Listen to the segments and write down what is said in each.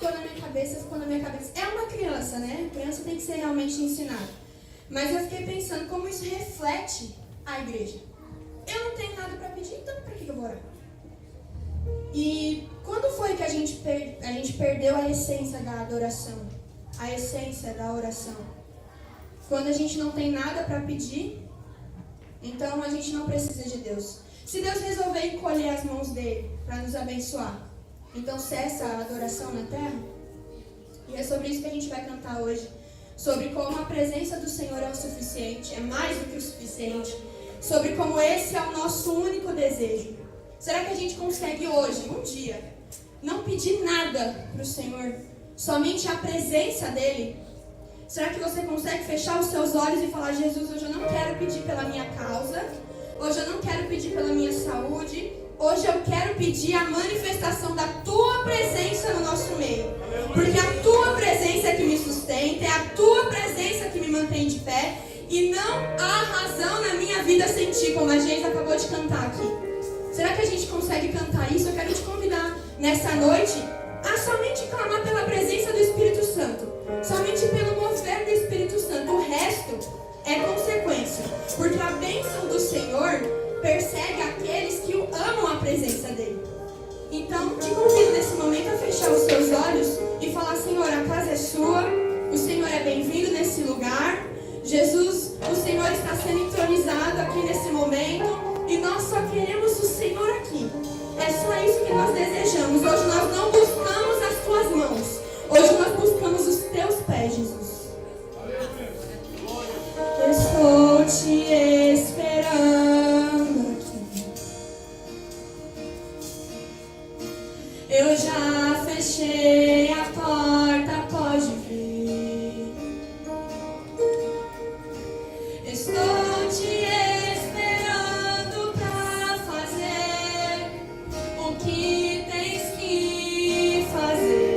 ficou na minha cabeça. É uma criança, né? Criança tem que ser realmente ensinada. Mas eu fiquei pensando como isso reflete a igreja. Eu não tenho nada para pedir, então para que eu vou orar? E quando foi que a gente perdeu a essência da adoração? A essência da oração? Quando a gente não tem nada para pedir, então a gente não precisa de Deus. Se Deus resolver encolher as mãos dele para nos abençoar, então cessa a adoração na terra? E é sobre isso que a gente vai cantar hoje. Sobre como a presença do Senhor é o suficiente, é mais do que o suficiente. Sobre como esse é o nosso único desejo. Será que a gente consegue hoje, um dia, não pedir nada para o Senhor? Somente a presença dele? Será que você consegue fechar os seus olhos e falar: Jesus, hoje eu não quero pedir pela minha causa. Hoje eu não quero pedir pela minha saúde. Hoje eu quero pedir a manifestação da Tua presença no nosso meio. Porque a Tua presença é que me sustenta, é a Tua presença que me mantém de pé. E não há razão na minha vida sem Ti, como a Geisa acabou de cantar aqui. Será que a gente consegue cantar isso? Eu quero te convidar nessa noite a somente clamar pela presença do Espírito Santo. Somente pelo mover do Espírito Santo. O resto é consequência. Porque a bênção do Senhor persegue aqueles que o amam a presença dele. Então, te convido nesse momento a fechar os seus olhos e falar: Senhor, a casa é sua, o Senhor é bem-vindo nesse lugar. Jesus, o Senhor está sendo entronizado aqui nesse momento e nós só queremos o Senhor aqui. É só isso que nós desejamos. Hoje nós não buscamos as tuas mãos, hoje nós buscamos os teus pés, Jesus. Estou te esperando aqui. Eu já fechei a porta, pode vir. Estou te esperando pra fazer o que tens que fazer.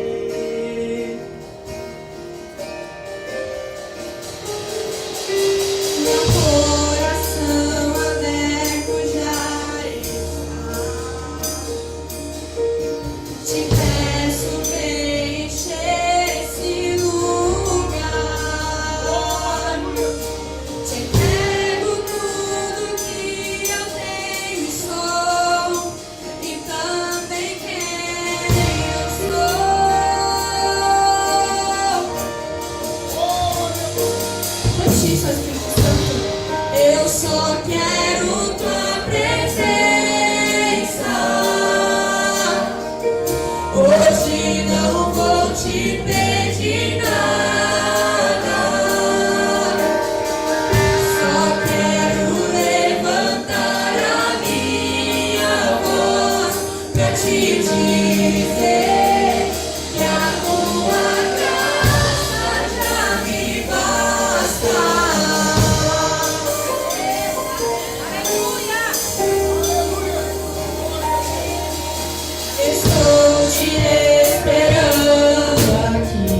Meu coração aberto já está. Te peço, preencher esse lugar. Te entrego tudo que eu tenho e sou, e também quem eu sou. Notícia, Espírito Santo. Eu só quero tua presença. Hoje não vou te pedir nada. Só quero levantar a minha voz pra te dizer que a tua graça já me basta. Estou te esperando aqui.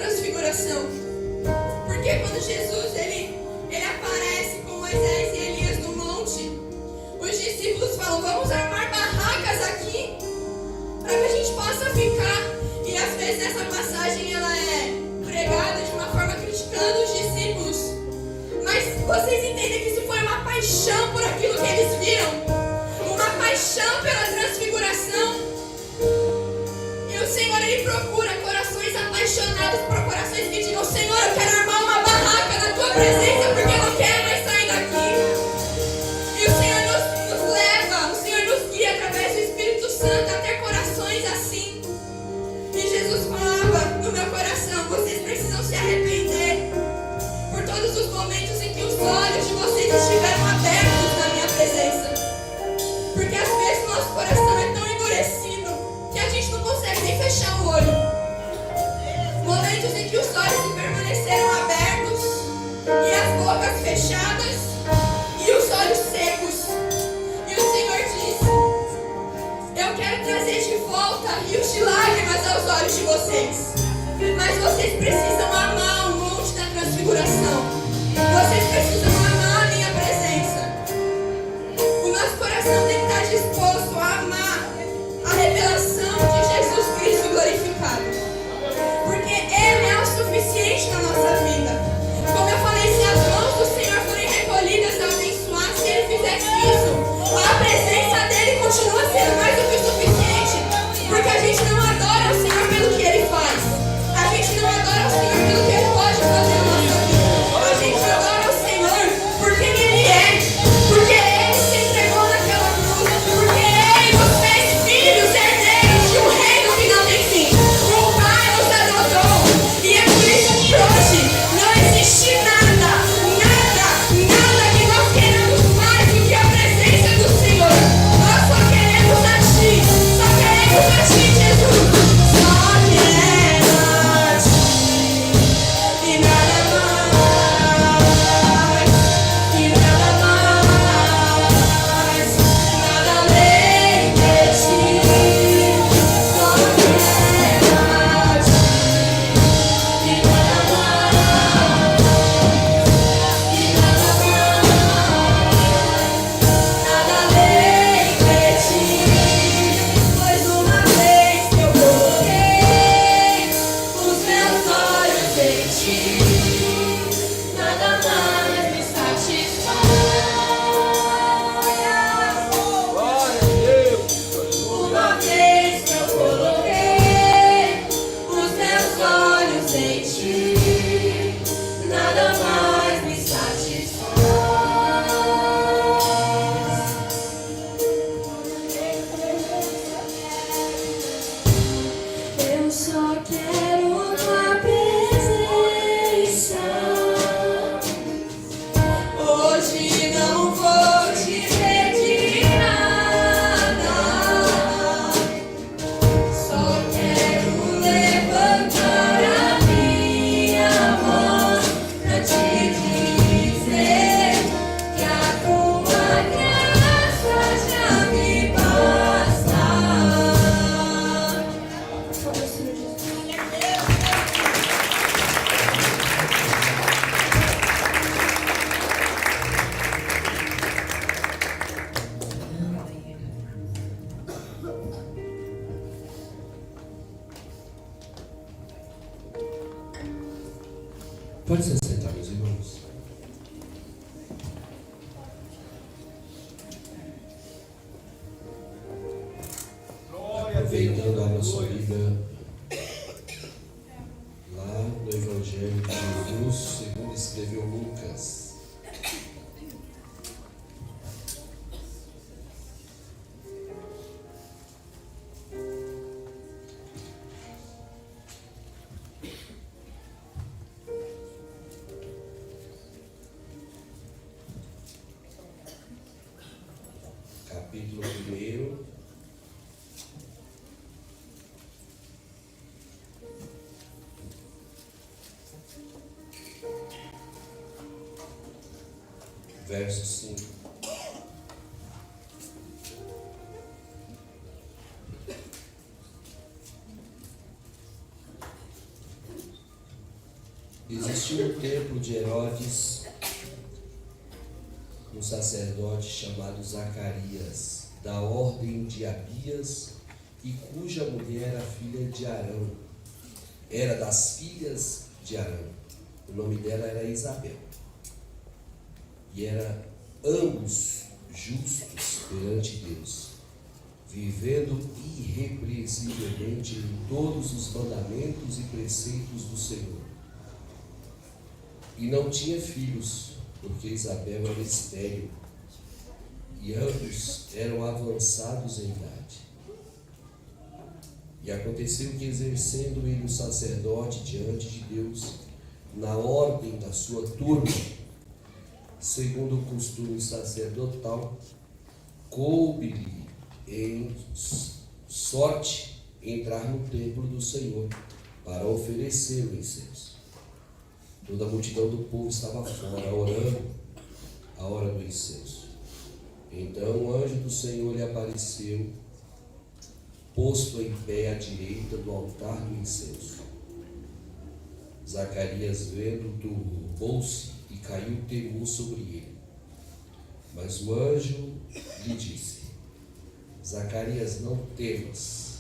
transfiguração. Porque quando Jesus ele aparece com Moisés e Elias no monte, os discípulos falam: vamos armar barracas aqui para que a gente possa ficar. E às vezes essa passagem ela é pregada de uma forma criticando os discípulos. Mas vocês entendem que isso foi uma paixão por aquilo que eles viram, uma paixão pela transfiguração. E o Senhor ele procura corações apaixonados por corações que digam: Senhor, eu quero armar uma barraca na tua presença porque eu não quero mais sair daqui. E o Senhor nos leva, o Senhor nos guia através do Espírito Santo a ter corações assim. E Jesus falava no meu coração: vocês precisam se arrepender por todos os momentos em que os olhos de vocês estiveram abertos na minha presença. Porque às vezes o nosso coração é tão endurecido que a gente não consegue nem fechar o olho. Momentos em que os olhos permaneceram abertos e as bocas fechadas e os olhos secos. E o Senhor disse: eu quero trazer de volta rios de lágrimas aos olhos de vocês. Mas vocês precisam amar o monte da transfiguração. Vocês precisam amar a minha presença. O nosso coração tem que estar disposto a amar a revelação de Jesus Cristo glorificado. Porque Ele é o suficiente na nossa vida. Como eu falei, se as mãos do Senhor forem recolhidas a abençoar, se Ele fizesse isso, a presença dEle continua sendo mais do que o suficiente. Porque a gente não adora o Senhor pelo que Ele faz. A gente não adora o Senhor pelo que Ele pode fazer na nossa vida. A gente adora o Senhor por quem Ele é. Porque Ele se entregou naquela cruz. Porque Ele nos fez filhos, herdeiros de um reino que não tem fim. O Pai nos adotou. E é por isso que hoje não existe nada que nós queremos mais do que a presença do Senhor. Nós só queremos a Ti. Só queremos a Ti, Jesus. Só quero a Ti. E nada mais. E nada mais. Nada além de Ti. Só quero a Ti. E nada mais. E nada mais. Nada além de Ti. Pois uma vez que eu coloquei os meus olhos em Ti, nada mais me satisfaz. Uma vez que eu coloquei os meus olhos em Ti, nada mais me satisfaz. Eu só quero uma presença. Hoje não vou te pedir nada. Só quero levantar a minha voz pra te dizer que a tua graça já me basta. Pode se sentar, meus irmãos. Aproveitando a nossa Bíblia lá no Evangelho de Jesus, segundo escreveu Lucas. Capítulo 1. Verso 5. Existia no templo de Herodes um sacerdote chamado Zacarias, da ordem de Abias, e cuja mulher era filha de Arão. Era das filhas de Arão. O nome dela era Isabel. E eram ambos justos perante Deus, vivendo irrepreensivelmente em todos os mandamentos e preceitos do Senhor. E não tinha filhos, porque Isabel era estéril, e ambos eram avançados em idade. E aconteceu que, exercendo ele o sacerdote diante de Deus, na ordem da sua turma, segundo o costume sacerdotal, coube-lhe em sorte entrar no templo do Senhor para oferecer o incenso. Toda a multidão do povo estava fora, orando a hora do incenso. Então o anjo do Senhor lhe apareceu, posto em pé à direita do altar do incenso. Zacarias, vendo, turbou-se e caiu temor sobre ele. Mas o anjo lhe disse: Zacarias, não temas,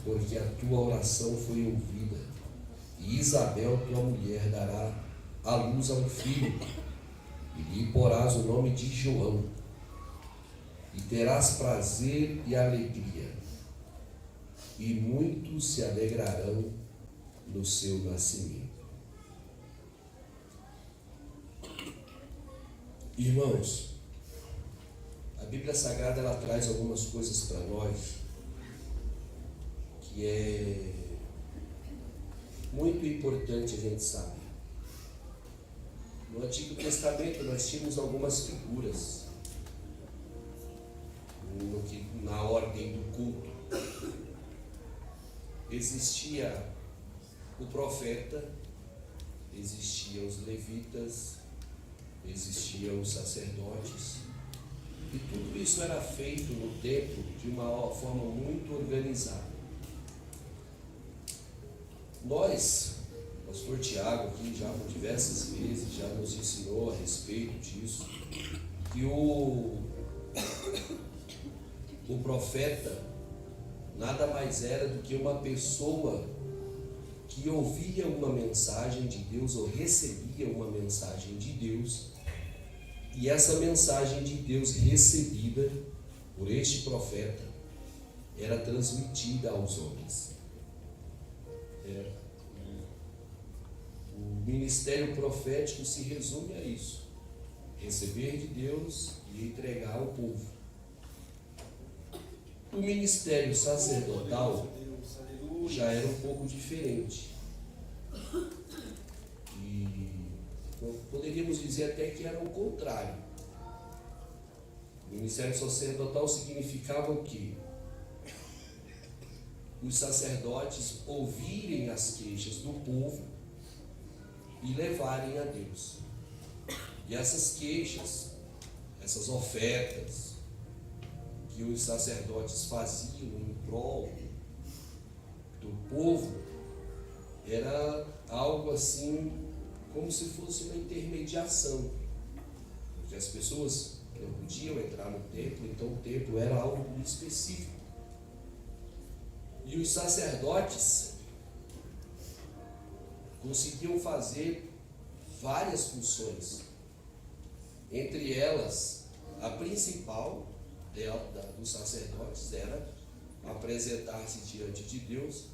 porque a tua oração foi ouvida, e Isabel, tua mulher, dará à luz a um filho, e lhe porás o nome de João, e terás prazer e alegria, e muitos se alegrarão no seu nascimento. Irmãos, a Bíblia Sagrada ela traz algumas coisas para nós que é muito importante a gente saber. No Antigo Testamento nós tínhamos algumas figuras na ordem do culto. Existia o profeta, existiam os levitas, existiam os sacerdotes, e tudo isso era feito no templo de uma forma muito organizada. Nós, o pastor Tiago aqui já por diversas vezes já nos ensinou a respeito disso, que o profeta nada mais era do que uma pessoa que ouvia uma mensagem de Deus ou recebia uma mensagem de Deus, e essa mensagem de Deus recebida por este profeta era transmitida aos homens. O ministério profético se resume a isso: receber de Deus e entregar ao povo. O ministério sacerdotal já era um pouco diferente. E poderíamos dizer até que era o contrário. O ministério sacerdotal significava o quê? Os sacerdotes ouvirem as queixas do povo e levarem a Deus. E essas queixas, essas ofertas que os sacerdotes faziam em prol do povo, era algo assim, como se fosse uma intermediação, porque as pessoas não podiam entrar no templo, então o templo era algo muito específico. E os sacerdotes conseguiam fazer várias funções, entre elas, a principal dos sacerdotes era apresentar-se diante de Deus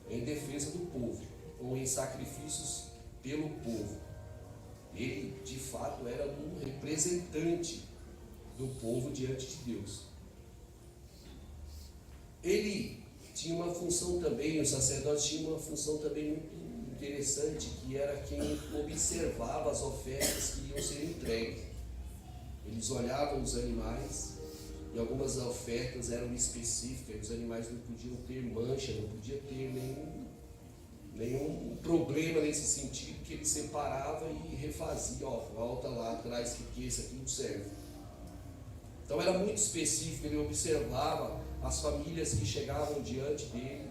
em defesa do povo, ou em sacrifícios pelo povo. Ele, de fato, era um representante do povo diante de Deus. Ele tinha uma função também, o sacerdote tinha uma função também muito interessante, que era quem observava as ofertas que iam ser entregues. Eles olhavam os animais, e algumas ofertas eram específicas, os animais não podiam ter mancha, não podia ter nenhum problema nesse sentido, que ele separava e refazia, volta lá atrás, que esse aqui não serve. Então era muito específico, ele observava as famílias que chegavam diante dele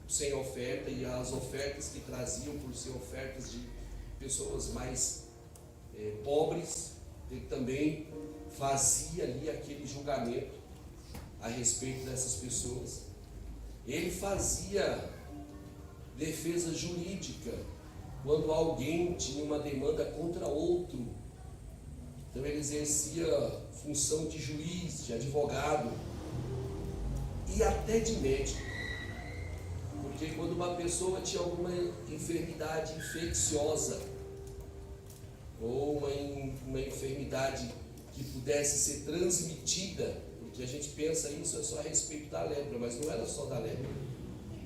sem oferta, e as ofertas que traziam por ser ofertas pessoas mais pobres, ele também fazia ali aquele julgamento a respeito dessas pessoas. Ele fazia defesa jurídica quando alguém tinha uma demanda contra outro. Então ele exercia função de juiz, de advogado e até de médico. Porque quando uma pessoa tinha alguma enfermidade infecciosa ou uma enfermidade que pudesse ser transmitida, porque a gente pensa isso é só a respeito da lepra, mas não era só da lepra.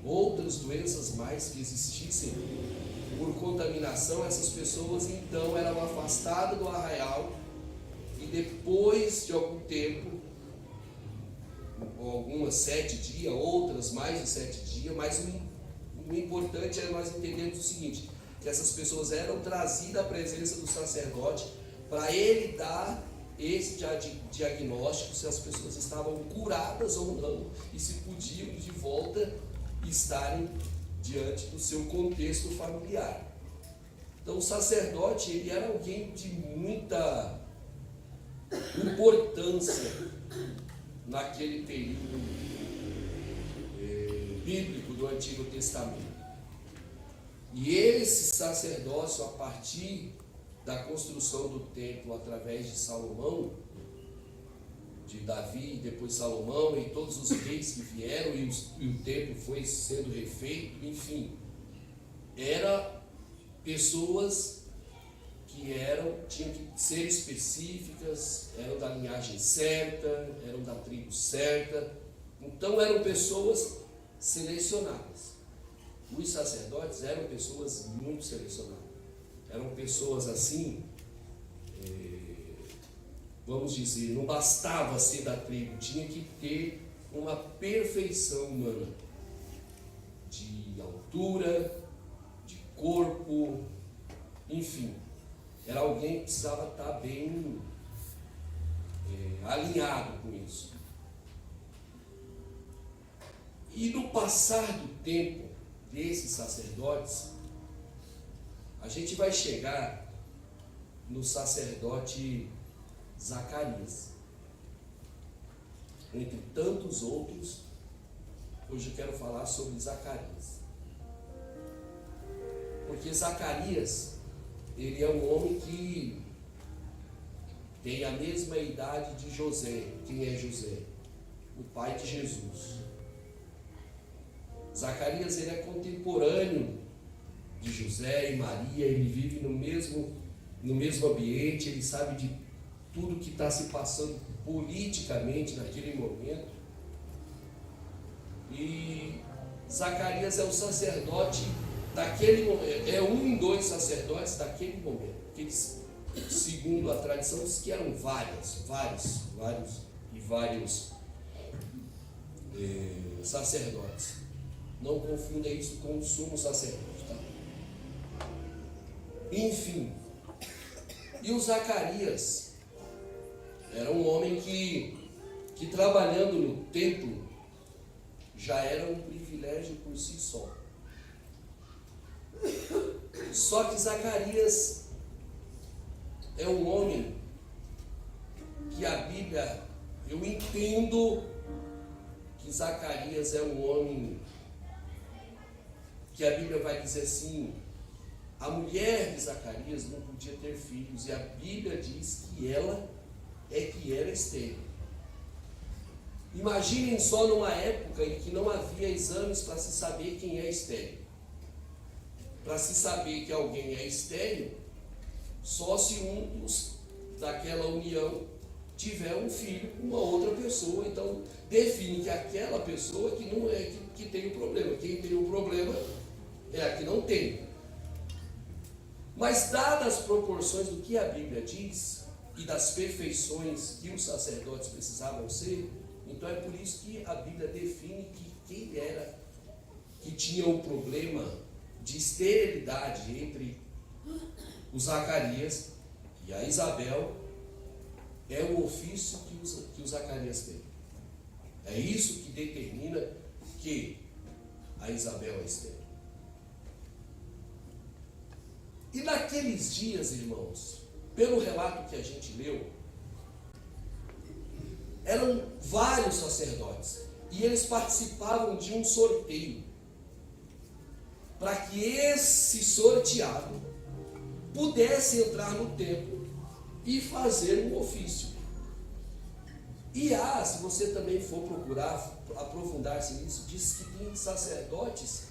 Outras doenças mais que existissem por contaminação, essas pessoas então eram afastadas do arraial e depois de algum tempo, algumas 7 dias, outras mais de 7 dias, mas o importante é nós entendermos o seguinte, que essas pessoas eram trazidas à presença do sacerdote para ele dar esse diagnóstico se as pessoas estavam curadas ou não e se podiam de volta estarem diante do seu contexto familiar. Então o sacerdote, ele era alguém de muita importância naquele período bíblico do Antigo Testamento. E esse sacerdócio, a partir da construção do templo através de Salomão, de Davi, depois Salomão e todos os reis que vieram e o templo foi sendo refeito, enfim, era pessoas que tinham que ser específicas, eram da linhagem certa, eram da tribo certa, então eram pessoas selecionadas. Os sacerdotes eram pessoas muito selecionadas, eram pessoas assim, vamos dizer, não bastava ser da tribo, tinha que ter uma perfeição humana, de altura, de corpo, enfim, era alguém que precisava estar bem alinhado com isso. E no passar do tempo desses sacerdotes, a gente vai chegar no sacerdote Zacarias. Entre tantos outros, hoje eu quero falar sobre Zacarias. Porque Zacarias, ele é um homem que tem a mesma idade de José. Quem é José? O pai de Jesus. Zacarias, ele é contemporâneo de José e Maria, ele vive no mesmo ambiente, ele sabe de tudo que está se passando politicamente naquele momento. E Zacarias é o sacerdote daquele momento, é um dos sacerdotes daquele momento. Aqueles, segundo a tradição, diz que eram vários sacerdotes. Não confunda isso com o sumo sacerdote, tá? Enfim, e o Zacarias era um homem que trabalhando no templo já era um privilégio por si só. Só que Zacarias é um homem que a Bíblia, eu entendo que Zacarias é um homem que a Bíblia vai dizer assim, a mulher de Zacarias não podia ter filhos, e a Bíblia diz que ela era estéril. Imaginem só numa época em que não havia exames para se saber quem é estéril. Para se saber que alguém é estéril, só se um daquela união tiver um filho com uma outra pessoa. Então define que aquela pessoa que não é que tem o problema. Quem tem o problema é a que não tem. Mas dadas as proporções do que a Bíblia diz e das perfeições que os sacerdotes precisavam ser, então é por isso que a Bíblia define que quem era que tinha o problema de esterilidade entre o Zacarias e a Isabel é o ofício que o Zacarias tem. É isso que determina que a Isabel é estéril. E naqueles dias, irmãos, pelo relato que a gente leu, eram vários sacerdotes e eles participavam de um sorteio para que esse sorteado pudesse entrar no templo e fazer um ofício. E se você também for procurar aprofundar-se nisso, diz que tem sacerdotes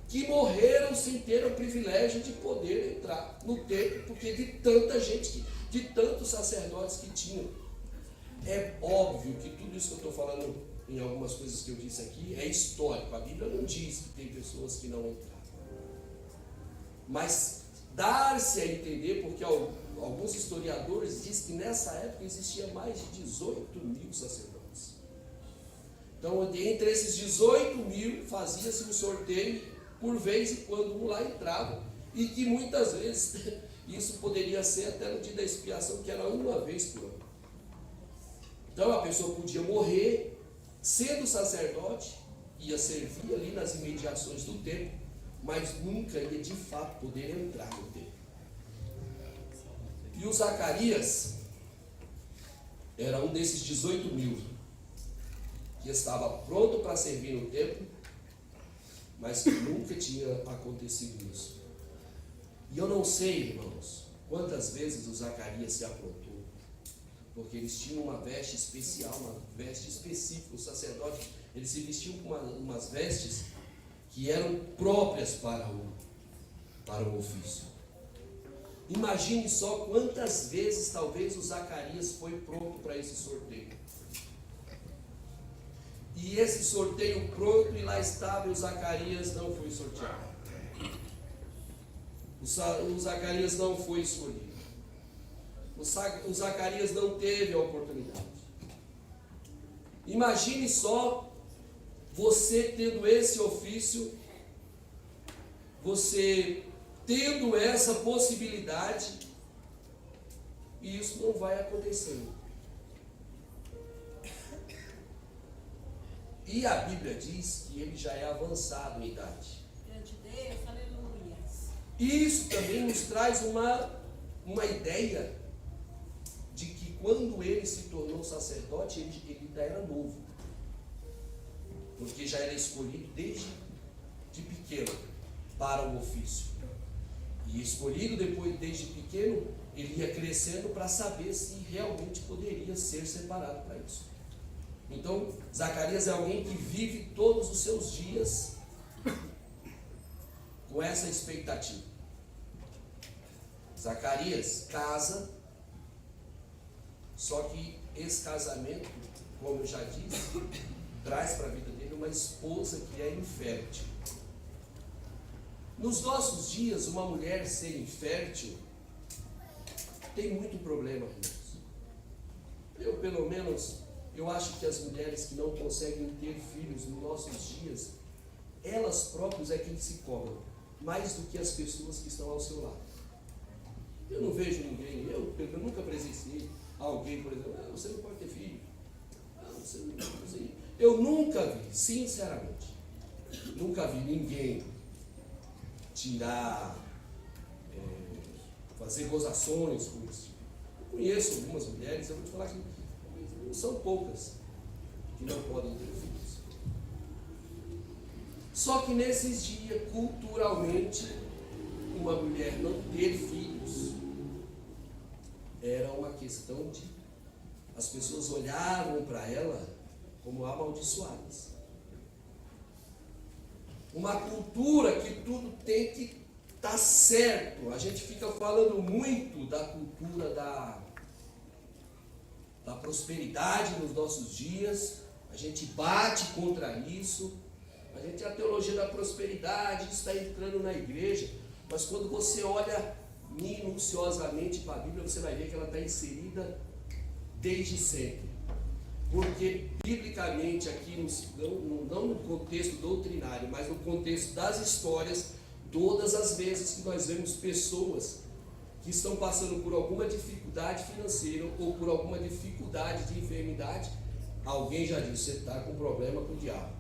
que morreram sem ter o privilégio de poder entrar no templo, porque de tanta gente, de tantos sacerdotes que tinham. É óbvio que tudo isso que eu estou falando, em algumas coisas que eu disse aqui, é histórico. A Bíblia não diz que tem pessoas que não entraram. Mas dar-se a entender, porque alguns historiadores dizem que nessa época existia mais de 18 mil sacerdotes. Então, entre esses 18 mil, fazia-se um sorteio, por vez em quando um lá entrava, e que muitas vezes isso poderia ser até no dia da expiação, que era uma vez por ano. Então a pessoa podia morrer, sendo sacerdote, ia servir ali nas imediações do templo, mas nunca ia de fato poder entrar no templo. E o Zacarias era um desses 18 mil, que estava pronto para servir no templo, mas que nunca tinha acontecido isso. E eu não sei, irmãos, quantas vezes o Zacarias se aprontou, porque eles tinham uma veste especial, uma veste específica. Os sacerdotes, eles se vestiam com umas vestes que eram próprias para o ofício. Imagine só quantas vezes talvez o Zacarias foi pronto para esse sorteio. E esse sorteio pronto, e lá estava, e o Zacarias não foi sorteado. O Zacarias não foi escolhido. O Zacarias não teve a oportunidade. Imagine só você tendo esse ofício, você tendo essa possibilidade, e isso não vai acontecendo. E a Bíblia diz que ele já é avançado em idade. Grande Deus, aleluia. E isso também nos traz uma ideia de que quando ele se tornou sacerdote, ele ainda era novo. Porque já era escolhido desde de pequeno para o ofício. E escolhido depois, desde pequeno, ele ia crescendo para saber se realmente poderia ser separado para isso. Então, Zacarias é alguém que vive todos os seus dias com essa expectativa. Zacarias casa, só que esse casamento, como eu já disse, traz para a vida dele uma esposa que é infértil. Nos nossos dias, uma mulher ser infértil tem muito problema, irmãos. Eu, pelo menos, eu acho que as mulheres que não conseguem ter filhos nos nossos dias, elas próprias é quem se cobram, mais do que as pessoas que estão ao seu lado. Eu não vejo ninguém, eu nunca presenciei alguém, por exemplo, você não pode ter filho. Você não pode. Eu nunca vi, sinceramente, nunca vi ninguém tirar, fazer gozações com isso. Eu conheço algumas mulheres, eu vou te falar que são poucas que não podem ter filhos. Só que nesses dias, culturalmente, uma mulher não ter filhos era uma questão de... As pessoas olhavam para ela como amaldiçoadas. Uma cultura que tudo tem que estar certo. A gente fica falando muito da cultura da prosperidade nos nossos dias. A gente bate contra isso. A teologia da prosperidade está entrando na igreja. Mas quando você olha minuciosamente para a Bíblia, você vai ver que ela está inserida desde sempre. Porque, biblicamente, aqui, não no contexto doutrinário, mas no contexto das histórias, todas as vezes que nós vemos pessoas que estão passando por alguma dificuldade financeira ou por alguma dificuldade de enfermidade, alguém já disse, você está com problema com o diabo.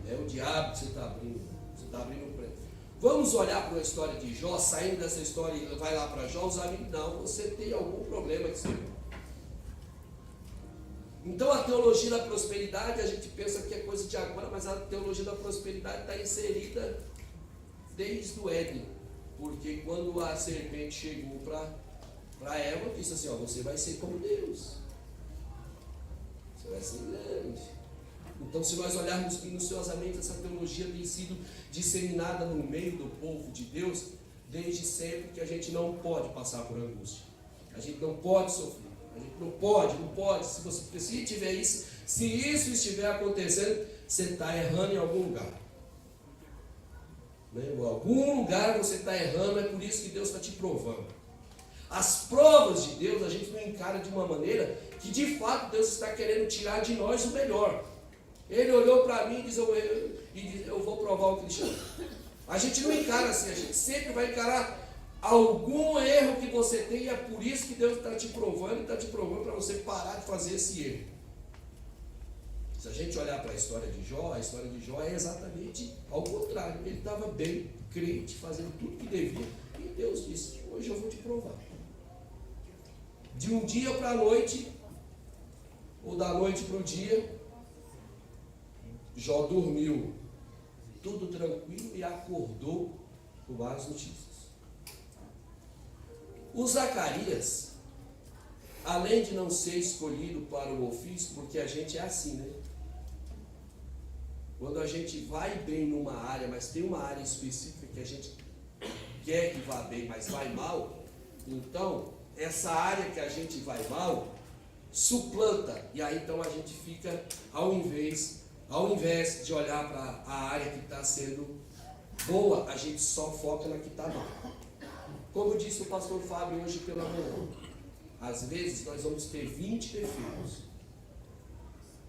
É o diabo que você está abrindo. Você está abrindo o preço. vamos olhar para a história de Jó, saindo dessa história, vai lá para Jó, os amigos, não, você tem algum problema que você... Então a teologia da prosperidade, a gente pensa que é coisa de agora, mas a teologia da prosperidade está inserida desde o Éden. Porque quando a serpente chegou para Eva, disse assim, ó, você vai ser como Deus. Você vai ser grande. Então, se nós olharmos minuciosamente, essa teologia tem sido disseminada no meio do povo de Deus, desde sempre, que a gente não pode passar por angústia. A gente não pode sofrer. A gente não pode. Se tiver isso, se isso estiver acontecendo, você está errando em algum lugar. Né? Em algum lugar você está errando, é por isso que Deus está te provando. As provas de Deus a gente não encara de uma maneira que de fato Deus está querendo tirar de nós o melhor. Ele olhou para mim e disse, eu vou provar o Cristiano. A gente não encara assim, a gente sempre vai encarar algum erro que você tem, e é por isso que Deus está te provando, e está te provando para você parar de fazer esse erro. Se a gente olhar para a história de Jó é exatamente ao contrário. Ele estava bem, crente, fazendo tudo que devia, e Deus disse, hoje eu vou te provar. De um dia para a noite, ou da noite para o dia, Jó dormiu tudo tranquilo e acordou com várias notícias. O Zacarias, além de não ser escolhido para o ofício, porque a gente é assim, né? Quando a gente vai bem numa área, mas tem uma área específica que a gente quer que vá bem, mas vai mal, então essa área que a gente vai mal suplanta, e aí então a gente fica, ao invés de olhar para a área que está sendo boa, a gente só foca na que está mal. Como disse o pastor Fábio hoje pela manhã, às vezes nós vamos ter 20 defeitos,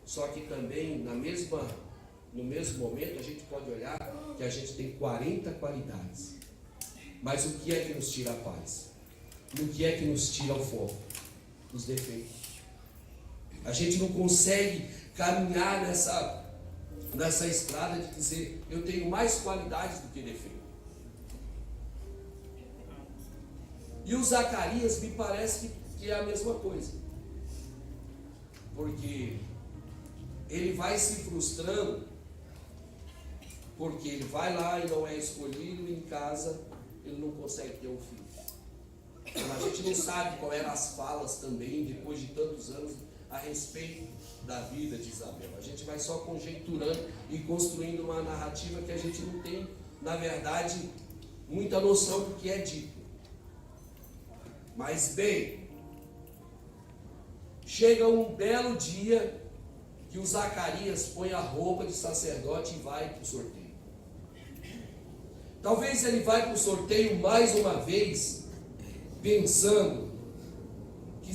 só que também no mesmo momento a gente pode olhar que a gente tem 40 qualidades. Mas o que é que nos tira a paz? O que é que nos tira o foco? Os defeitos. A gente não consegue caminhar nessa estrada de dizer, eu tenho mais qualidades do que defeito. E o Zacarias me parece que é a mesma coisa. Porque ele vai se frustrando, porque ele vai lá e não é escolhido, em casa ele não consegue ter um filho. Então, a gente não sabe qual eram as falas também, depois de tantos anos, a respeito da vida de Isabel. A gente vai só conjecturando e construindo uma narrativa que a gente não tem, na verdade, muita noção do que é dito. Mas bem, chega um belo dia que o Zacarias põe a roupa de sacerdote e vai para o sorteio. Talvez ele vai para o sorteio mais uma vez, pensando que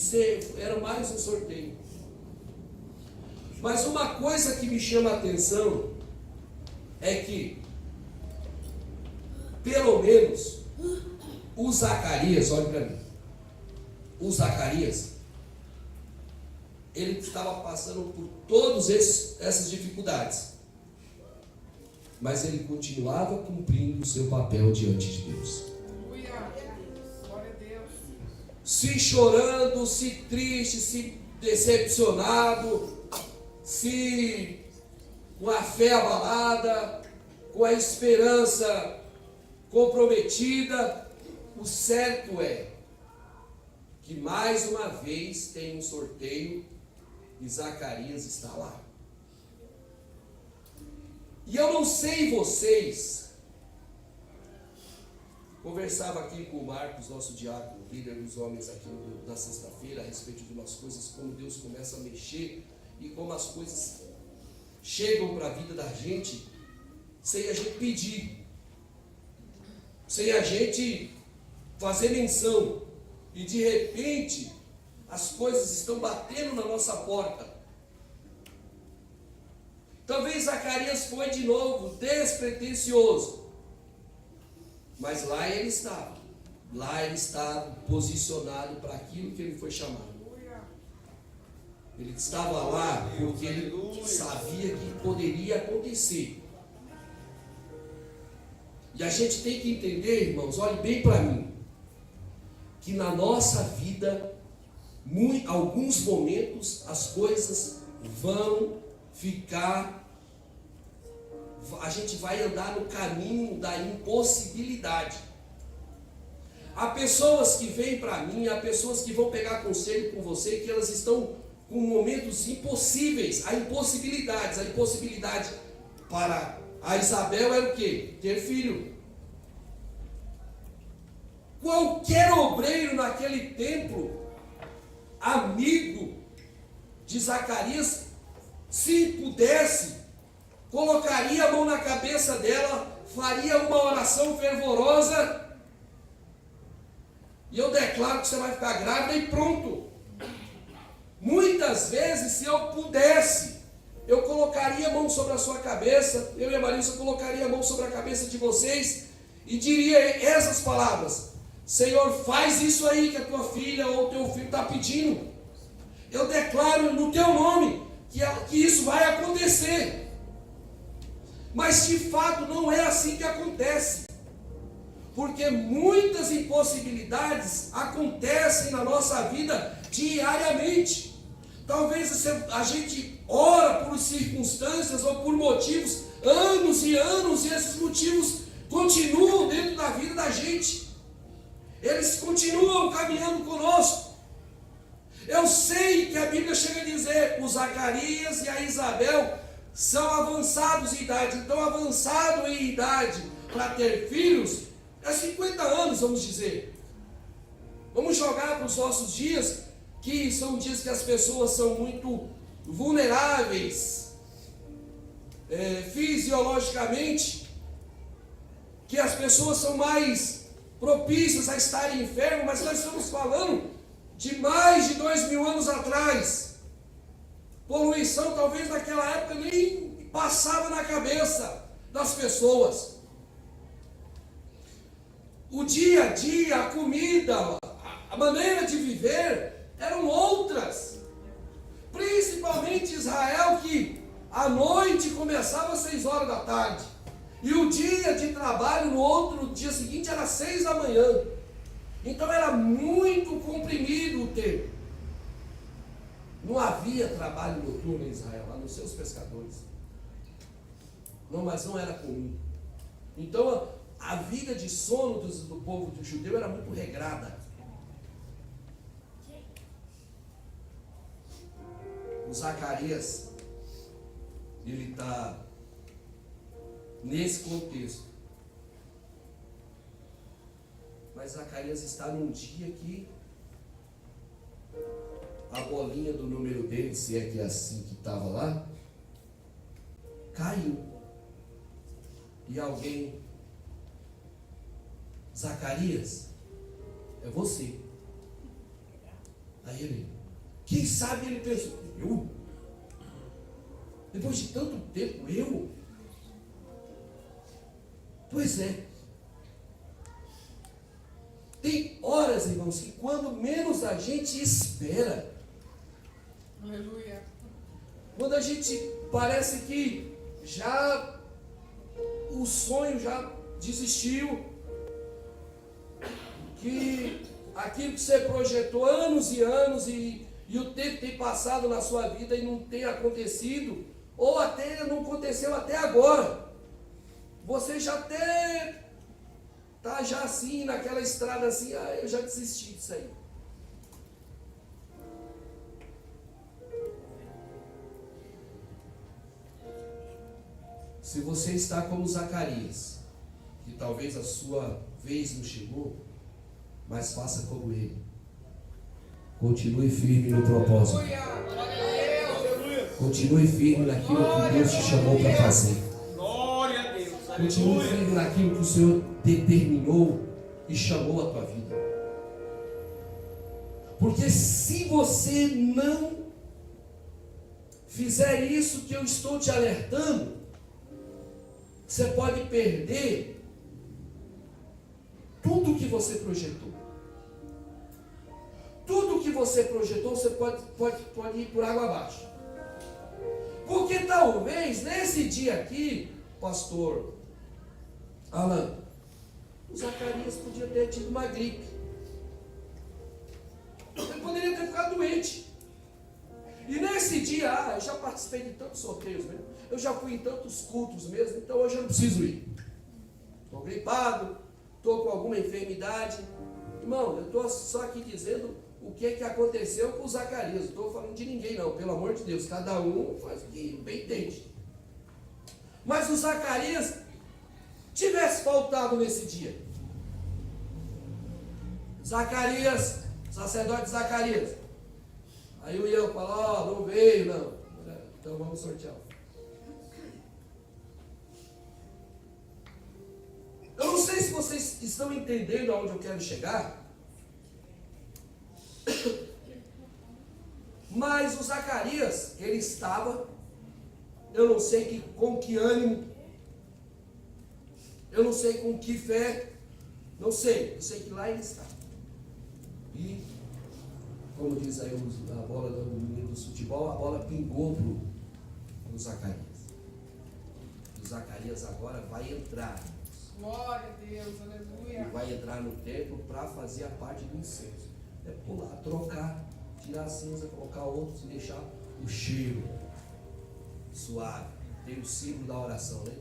era mais um sorteio. Mas uma coisa que me chama a atenção é que, pelo menos, o Zacarias, olha para mim, o Zacarias, ele estava passando por todas essas dificuldades, mas ele continuava cumprindo o seu papel diante de Deus. Glória a Deus. Se chorando, se triste, se decepcionado, se com a fé abalada, com a esperança comprometida, o certo é que mais uma vez tem um sorteio e Zacarias está lá. E eu não sei vocês, conversava aqui com o Marcos, nosso diácono, líder dos homens aqui na sexta-feira, a respeito de umas coisas, como Deus começa a mexer e como as coisas chegam para a vida da gente sem a gente pedir, sem a gente fazer menção, e de repente as coisas estão batendo na nossa porta. Talvez Zacarias foi de novo despretensioso, mas lá ele estava posicionado para aquilo que ele foi chamado. Ele estava lá porque ele sabia que poderia acontecer. E a gente tem que entender, irmãos, olhe bem para mim, que na nossa vida, alguns momentos, as coisas vão ficar, a gente vai andar no caminho da impossibilidade. Há pessoas que vêm para mim, há pessoas que vão pegar conselho com você, que elas estão com momentos impossíveis, há impossibilidades. A impossibilidade para a Isabel era o quê? Ter filho. Qualquer obreiro naquele templo, amigo de Zacarias, se pudesse, colocaria a mão na cabeça dela, faria uma oração fervorosa, e eu declaro que você vai ficar grávida e pronto. Muitas vezes, se eu pudesse, eu colocaria a mão sobre a sua cabeça, eu e a Marisa colocaria a mão sobre a cabeça de vocês e diria essas palavras: Senhor, faz isso aí que a tua filha ou o teu filho está pedindo. Eu declaro no teu nome que isso vai acontecer. Mas de fato não é assim que acontece. Porque muitas impossibilidades acontecem na nossa vida diariamente. Talvez a gente ora por circunstâncias ou por motivos, anos e anos, e esses motivos continuam dentro da vida da gente. Eles continuam caminhando conosco. Eu sei que a Bíblia chega a dizer, o Zacarias e a Isabel são avançados em idade. Então, avançado em idade para ter filhos é 50 anos, vamos dizer. Vamos jogar para os nossos dias, que são dias que as pessoas são muito vulneráveis, fisiologicamente, que as pessoas são mais propícias a estarem enfermas, mas nós estamos falando de mais de 2000 anos atrás. Poluição talvez naquela época nem passava na cabeça das pessoas. O dia a dia, a comida, a maneira de viver eram outras. Principalmente Israel, que a noite começava às 6 horas da tarde. E o dia de trabalho no outro dia seguinte era 6 da manhã. Então era muito comprimido o tempo. Não havia trabalho noturno em Israel, a não ser os pescadores. Não, mas não era comum. Então a vida de sono do povo judeu era muito regrada. O Zacarias, ele está nesse contexto. Mas Zacarias está num dia que a bolinha do número dele, se é que é assim que estava lá, caiu. E alguém: Zacarias, é você. Aí ele, quem sabe ele pensou, eu? Depois de tanto tempo, eu? Pois é. Tem horas, irmãos, que quando menos a gente espera, Aleluia. quando a gente parece que já o sonho já desistiu, que aquilo que você projetou anos e anos e o tempo tem passado na sua vida e não tem acontecido, ou até não aconteceu até agora, você já até está já assim, naquela estrada assim, eu já desisti disso aí. Se você está como Zacarias, que talvez a sua vez não chegou, mas faça como ele. Continue firme no propósito. Continue firme naquilo que Deus te chamou para fazer. Continue firme naquilo que o Senhor determinou e chamou a tua vida. Porque se você não fizer isso que eu estou te alertando, você pode perder tudo que você projetou. Tudo que você projetou, você pode ir por água abaixo. Porque talvez nesse dia aqui, pastor, Alan, o Zacarias podia ter tido uma gripe. Ele poderia ter ficado doente. E nesse dia, eu já participei de tantos sorteios mesmo. Eu já fui em tantos cultos mesmo, então hoje eu não preciso ir. Estou gripado, estou com alguma enfermidade. Irmão, eu estou só aqui dizendo o que aconteceu com o Zacarias. Não estou falando de ninguém não, pelo amor de Deus. Cada um faz o que bem entende. Mas o Zacarias tivesse faltado nesse dia. Zacarias, sacerdote Zacarias. Aí o Ian fala, não veio, não. Então vamos sortear. Eu não sei se vocês estão entendendo aonde eu quero chegar. Mas o Zacarias, ele estava, eu não sei com que ânimo, eu não sei com que fé, não sei, eu sei que lá ele está. E, como diz aí a bola do menino do futebol, a bola pingou pro Zacarias. O Zacarias agora vai entrar. Glória a Deus, aleluia. Ele vai entrar no templo para fazer a parte do incenso. É pular, trocar, tirar a cinza, colocar outros e deixar o cheiro suave. Tem o símbolo da oração, né?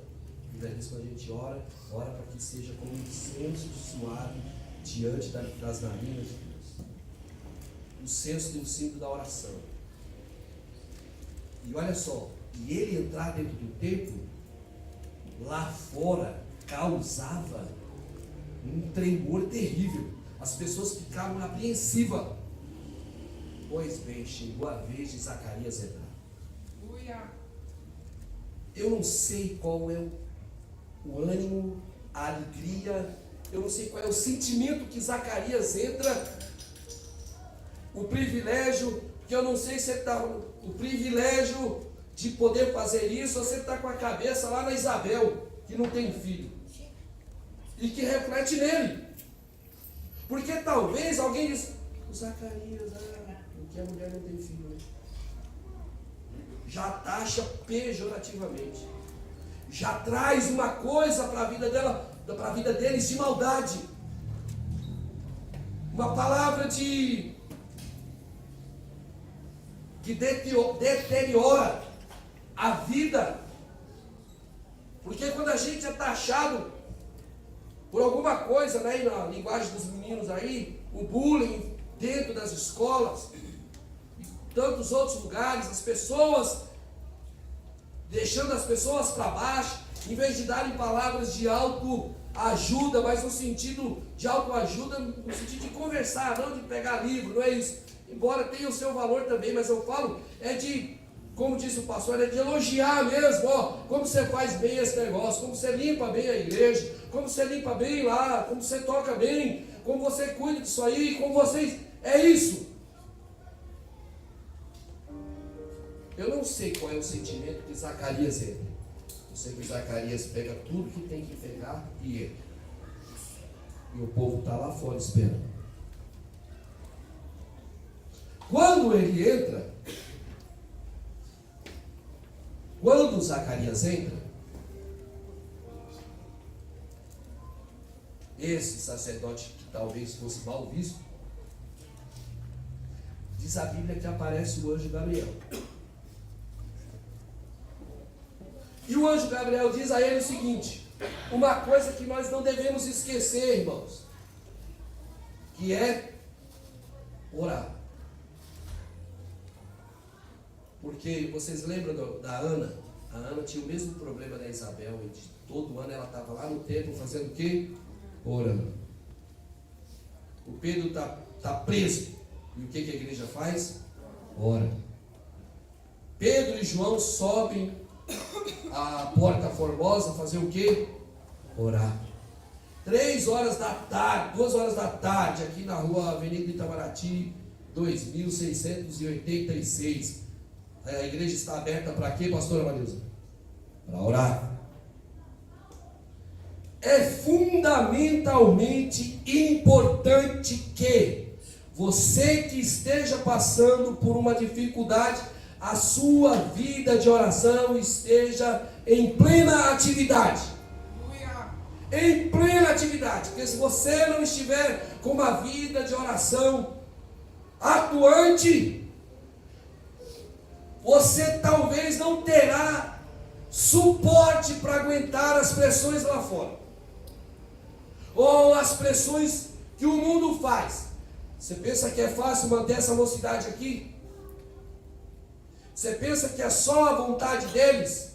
E daí quando a gente ora para que seja como um incenso suave diante das narinas de Deus. O incenso tem o símbolo da oração. E olha só, e ele entrar dentro do templo, lá fora, causava um tremor terrível. As pessoas ficavam apreensivas. Pois bem, chegou a vez de Zacarias entrar. Aleluia. Eu não sei qual é o ânimo, a alegria, eu não sei qual é o sentimento que Zacarias entra, o privilégio, que eu não sei se ele está o privilégio de poder fazer isso, ou se ele está com a cabeça lá na Isabel, que não tem filho, e que reflete nele. Porque talvez alguém diz, o Zacarias, porque a mulher não tem filho, né? Já taxa pejorativamente, já traz uma coisa para a vida dela, para a vida deles de maldade, uma palavra que deteriora a vida. Porque quando a gente é taxado por alguma coisa, né, na linguagem dos meninos aí, o bullying dentro das escolas e tantos outros lugares, as pessoas deixando as pessoas para baixo, em vez de darem palavras de autoajuda, mas no sentido de autoajuda, no sentido de conversar, não de pegar livro, não é isso. Embora tenha o seu valor também, mas eu falo, é de, como disse o pastor, é de elogiar mesmo, ó, como você faz bem esse negócio, como você limpa bem a igreja, como você limpa bem lá, como você toca bem, como você cuida disso aí, como vocês, é isso. Eu não sei qual é o sentimento que Zacarias entra. Eu sei que Zacarias pega tudo que tem que pegar e entra. E o povo está lá fora esperando. Quando ele entra, quando Zacarias entra, esse sacerdote que talvez fosse mal visto, diz a Bíblia que aparece o anjo Gabriel. E o anjo Gabriel diz a ele o seguinte, uma coisa que nós não devemos esquecer, irmãos, que é orar. Porque vocês lembram da Ana? A Ana tinha o mesmo problema da Isabel, e todo ano ela estava lá no templo fazendo o quê? Orando. O Pedro está preso. E o que a igreja faz? Ora. Pedro e João sobem a Porta Formosa fazer o quê? Orar. 3 horas da tarde, 2 horas da tarde, aqui na rua Avenida Itamaraty, 2686. A igreja está aberta para quê, pastora Marilza? Para orar. É fundamentalmente importante que você que esteja passando por uma dificuldade, a sua vida de oração esteja em plena atividade. em plena atividade. Porque se você não estiver com uma vida de oração atuante, você talvez não terá suporte para aguentar as pressões lá fora, ou as pressões que o mundo faz. Você pensa que é fácil manter essa mocidade aqui? Você pensa que é só a vontade deles?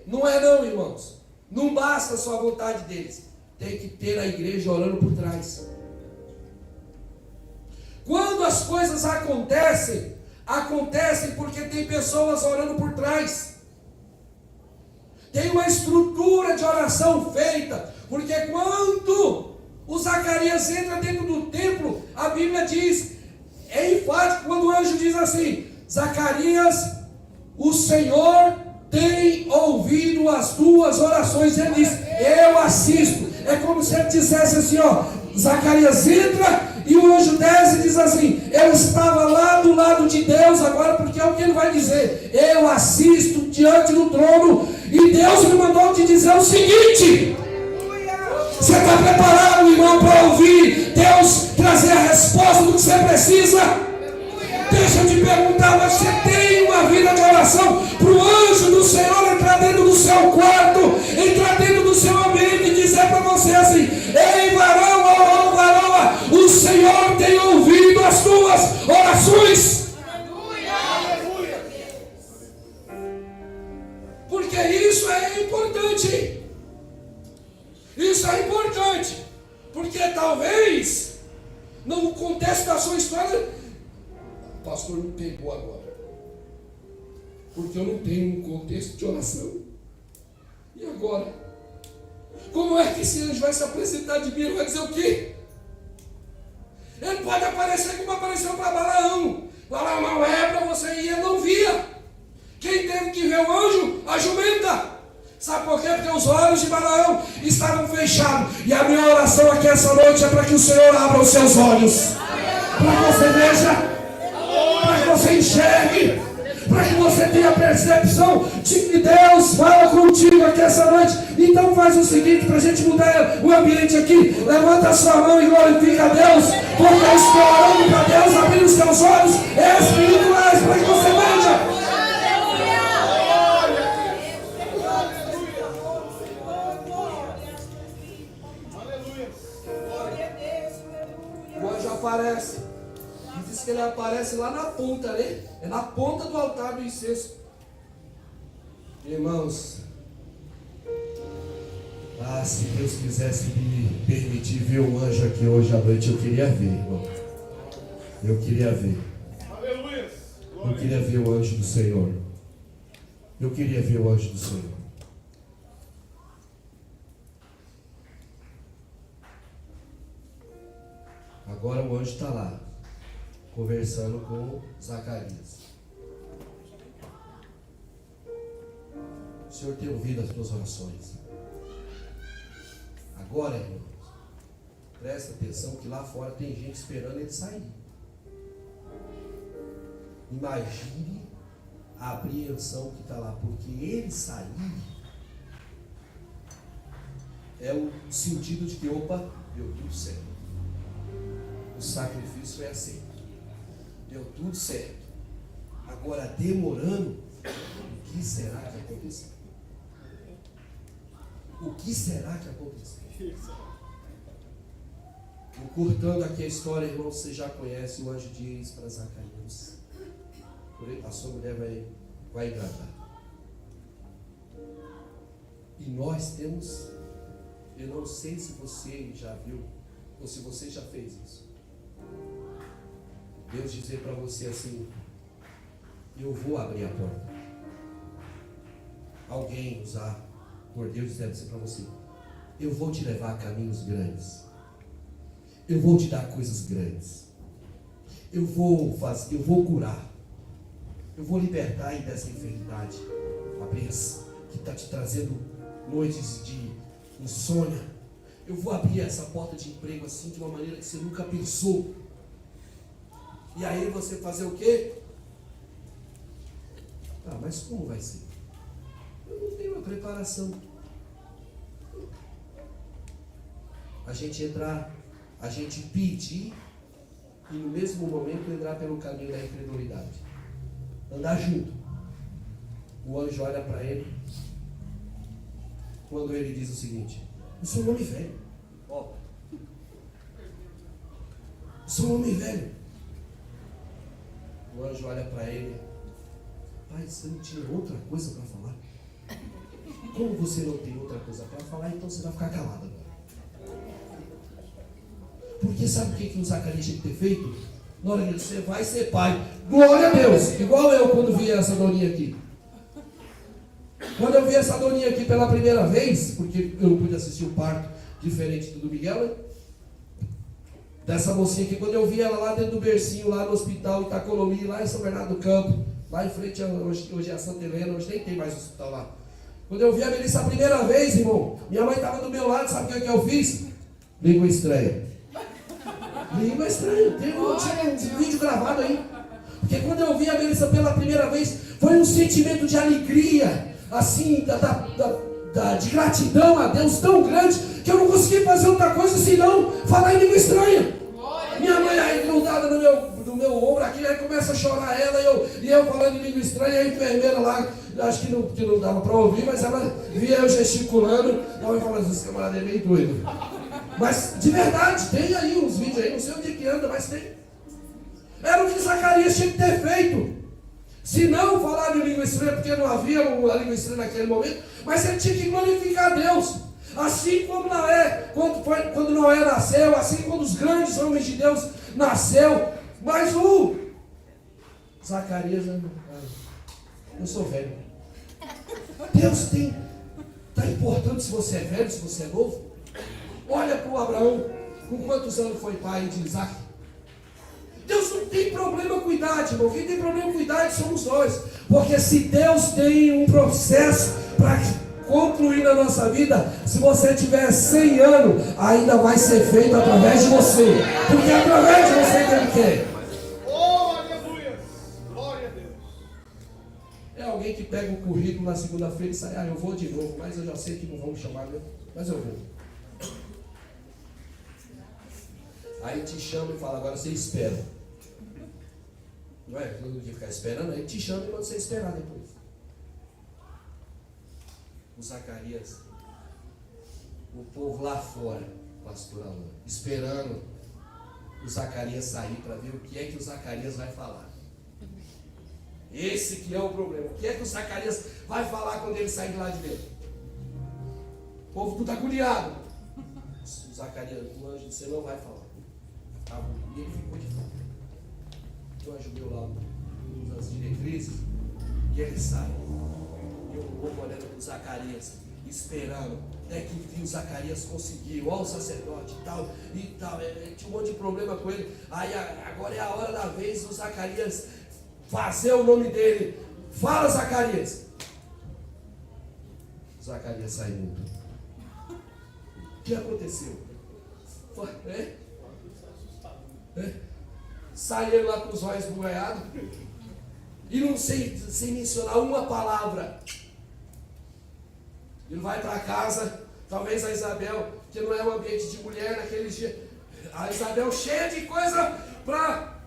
Não é não, irmãos. Não basta só a vontade deles. Tem que ter a igreja orando por trás. Quando as coisas acontecem porque tem pessoas orando por trás. Tem uma estrutura de oração feita. Porque quando o Zacarias entra dentro do templo, a Bíblia diz, é enfático quando o anjo diz assim: Zacarias, o Senhor tem ouvido as tuas orações. Ele diz, eu assisto. É como se ele dissesse assim, ó, Zacarias entra e o anjo desce e diz assim, eu estava lá do lado de Deus agora, porque é o que ele vai dizer, eu assisto diante do trono e Deus me mandou te dizer o seguinte. Você está preparado, irmão, para ouvir Deus trazer a resposta do que você precisa? Deixa eu te perguntar, mas você tem uma vida de oração para o anjo do Senhor entrar dentro do seu quarto, entrar dentro do seu ambiente e dizer para você assim, ei varão, ó varoa, o Senhor tem ouvido as tuas orações. Porque isso é importante. Isso é importante. Porque talvez, no contexto da sua história, o pastor não pegou agora. Porque eu não tenho um contexto de oração. E agora? Como é que esse anjo vai se apresentar de mim? Ele vai dizer o quê? Ele pode aparecer como apareceu para Balaão. Balaão não é para você ir, ele não via. Quem teve que ver o anjo? A jumenta. Sabe por quê? Porque os olhos de Balaão estavam fechados. E a minha oração aqui essa noite é para que o Senhor abra os seus olhos. Para que você veja, para que você enxergue, para que você tenha percepção de que Deus fala contigo aqui essa noite. Então faz o seguinte, para a gente mudar o ambiente aqui, levanta a sua mão e glorifica a Deus, porque eu estou orando para Deus abrir os seus olhos espirituais, para que você veja. O anjo aparece. E diz que ele aparece lá na ponta, né? É na ponta do altar do incenso. Irmãos, se Deus quisesse me permitir ver um anjo aqui hoje à noite, eu queria ver, irmão. Eu queria ver. Eu queria ver o anjo do Senhor. Eu queria ver o anjo do Senhor. Agora o anjo está lá, conversando com Zacarias. O Senhor tem ouvido as tuas orações. Agora, irmãos, presta atenção que lá fora tem gente esperando ele sair. Imagine a apreensão que está lá, porque ele sair é o sentido de que, opa, deu tudo certo. O sacrifício foi aceito. Deu tudo certo. Agora, demorando, o que será que aconteceu? O que será que aconteceu? Encurtando aqui a história, irmão, você já conhece, o anjo diz para Zacarias: a sua mulher vai engravidar. E nós temos, eu não sei se você já viu, ou se você já fez isso. Deus dizer para você assim: eu vou abrir a porta. Alguém usar por Deus dizendo assim para você: eu vou te levar a caminhos grandes. Eu vou te dar coisas grandes. Eu vou curar. Eu vou libertar aí dessa enfermidade, que está te trazendo noites de insônia. Eu vou abrir essa porta de emprego assim, de uma maneira que você nunca pensou. E aí você fazer o quê? Mas como vai ser? Eu não tenho uma preparação. Eu não a gente pedir e no mesmo momento entrar pelo caminho da incredulidade. Andar junto. O anjo olha para ele quando ele diz o seguinte: eu sou um homem velho. Eu sou um homem velho. O anjo olha para ele: pai, você não tinha outra coisa para falar? Como você não tem outra coisa para falar, então você vai ficar calado agora. Porque sabe o que o Zacarias tinha que ter feito? Na hora que você vai ser pai, glória a Deus, igual eu quando vi essa doninha aqui. Quando eu vi essa doninha aqui pela primeira vez, porque eu não pude assistir o parto diferente do Miguel, né? Dessa mocinha aqui, quando eu vi ela lá dentro do bercinho, lá no hospital Itacolomi, lá em São Bernardo do Campo, lá em frente, hoje é a Santa Helena, hoje nem tem mais hospital lá. Quando eu vi a Melissa a primeira vez, irmão, minha mãe estava do meu lado, sabe o que eu fiz? Língua estranha. Língua estranha, tem um vídeo gravado aí. Porque quando eu vi a Melissa pela primeira vez, foi um sentimento de alegria, assim, de gratidão a Deus tão grande, que eu não consegui fazer outra coisa senão falar em língua estranha. Minha mãe aí grudada no meu ombro aqui, aí começa a chorar ela, e eu falando em língua estranha, e a enfermeira lá, acho que não dava para ouvir, mas ela via eu gesticulando, ela me falando: esse camarada é meio doido. Mas de verdade, tem aí uns vídeos aí, não sei onde que anda, mas tem. Era o que Zacarias tinha que ter feito. Se não falar de língua estranha, porque não havia uma língua estranha naquele momento, mas ele tinha que glorificar a Deus. Assim como Noé, quando Noé nasceu, assim como os grandes homens de Deus nasceu. Mas o Zacarias, eu sou velho. Deus está importando se você é velho, se você é novo. Olha para o Abraão, com quantos anos foi pai de Isaac? Deus não tem problema com idade, irmão. Quem tem problema com idade somos nós. Porque se Deus tem um processo para concluir na nossa vida, se você tiver 100 anos, ainda vai ser feito através de você. Porque é através de você que Ele quer. Oh, aleluia! Glória a Deus! É alguém que pega o currículo na segunda-feira e sai: eu vou de novo, mas eu já sei que não vão me chamar mesmo, mas eu vou. Aí te chama e fala: agora você espera. Não é? Todo mundo que ficar esperando, aí te chama e manda você esperar depois. O Zacarias, o povo lá fora, pastor Alan, esperando o Zacarias sair para ver o que é que o Zacarias vai falar. Esse que é o problema. O que é que o Zacarias vai falar quando ele sair de lá de dentro? O povo tudo agoniado. O Zacarias, o anjo disse: você não vai falar. E ele ficou de fora. O anjo deu lá nas diretrizes e ele sai. E o povo olhando para o Zacarias, esperando. Até que enfim o Zacarias conseguiu. Olha o sacerdote e tal. Tinha um monte de problema com ele. Aí agora é a hora da vez do Zacarias fazer o nome dele. Fala, Zacarias. Zacarias saiu. O que aconteceu? Sai ele lá com os olhos esbugalhados e não sem mencionar uma palavra. Ele vai para casa, talvez a Isabel, que não é um ambiente de mulher naquele dia, a Isabel cheia de coisa para...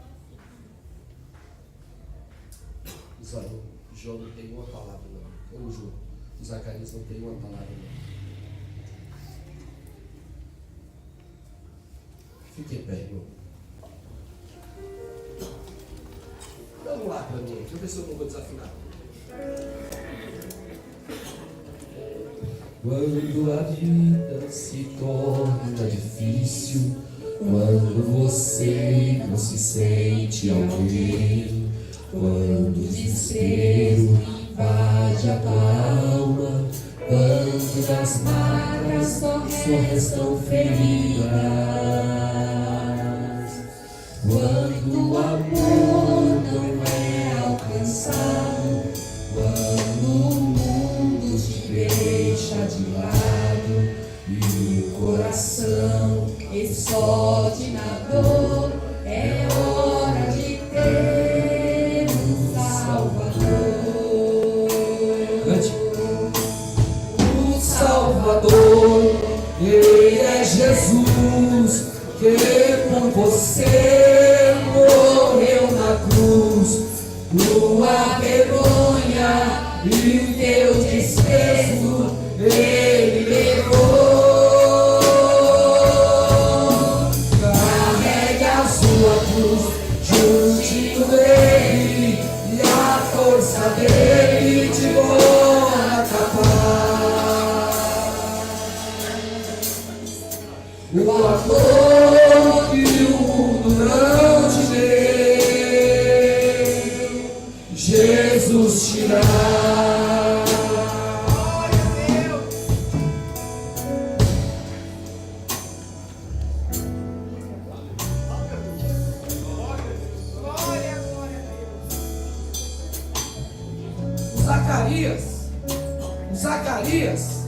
João não tem uma palavra não. Eu juro, o Zacarias não tem uma palavra não. Fique em pé, irmão. Vamos lá para mim, deixa eu ver se eu não vou desafinar. Quando a vida se torna difícil, quando você não se sente alguém, quando o desespero invade a tua alma, quando das marcas só restam feridas, quando o amor não é alcançado, quando o mundo te deixa de lado e o coração explode na dor, é hora de ter um Salvador. O Salvador, Ele é Jesus. você morreu na cruz, tua vergonha e o teu desprezo ele levou. Carregue a sua cruz juntinho dele, e a força dele te torna capaz. O amor que o mundo não te deu, Jesus te dá. Zacarias,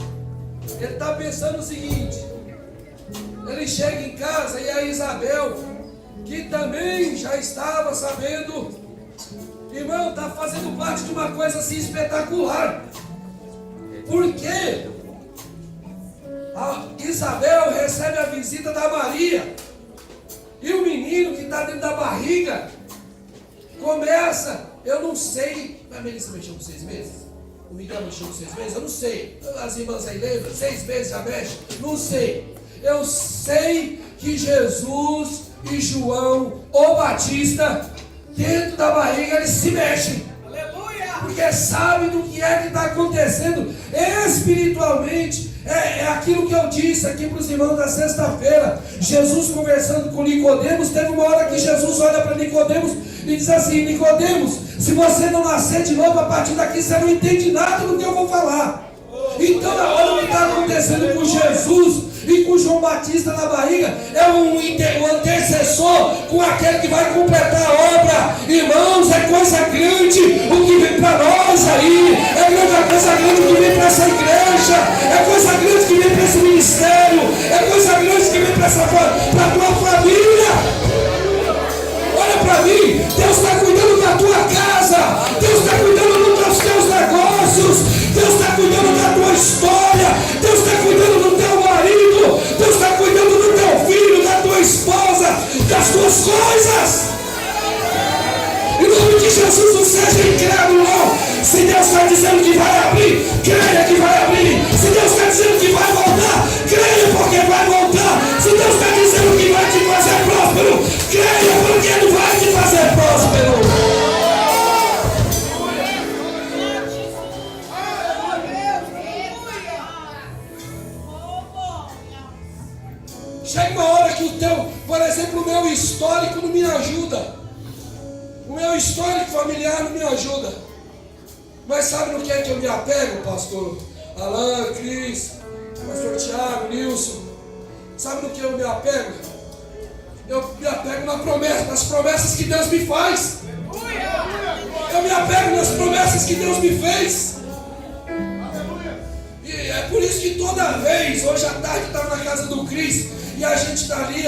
ele está pensando o seguinte: ele chega em casa e a Isabel, que também já estava sabendo, irmão, está fazendo parte de uma coisa assim espetacular, porque a Isabel recebe a visita da Maria, e o menino que está dentro da barriga começa, eu não sei, a Melissa mexeu com 6 meses? O Miguel mexeu com 6 meses? Eu não sei. As irmãs aí lembram? 6 meses já mexe? Não sei. Eu sei que Jesus e João, o Batista, dentro da barriga eles se mexem. Aleluia! Porque sabem do que é que está acontecendo espiritualmente. É aquilo que eu disse aqui para os irmãos da sexta-feira. Jesus conversando com Nicodemos, teve uma hora que Jesus olha para Nicodemos e diz assim: Nicodemos, se você não nascer de novo, a partir daqui você não entende nada do que eu vou falar. Então agora o que está acontecendo com Jesus e com João Batista na barriga é um intercessor com aquele que vai completar a obra. Irmãos, é coisa grande o que vem para nós aí, é coisa grande o que vem para essa igreja, é coisa grande que vem para esse ministério, é coisa grande que vem para a tua família. Olha para mim, Deus está cuidando da tua casa, Deus está cuidando dos teus negócios, Deus está cuidando da tua história, Deus está cuidando do teu marido, Deus está cuidando do teu filho, da tua esposa, das tuas coisas. Em nome de Jesus, não seja incrédulo, não. Se Deus está dizendo que vai abrir, creia que vai abrir. Se Deus está dizendo que vai voltar, creia porque vai voltar. Se Deus está dizendo que vai te fazer próspero, creia porque Ele vai te fazer próspero. Chega uma hora que o teu, por exemplo, o meu histórico não me ajuda. O meu histórico familiar não me ajuda. Mas sabe no que é que eu me apego, pastor Alain, Cris, pastor Tiago, Nilson? Sabe no que eu me apego? Eu me apego na promessa, nas promessas que Deus me faz. Eu me apego nas promessas que Deus me fez. E é por isso que toda vez, hoje à tarde estava na casa do Cris, e a gente está ali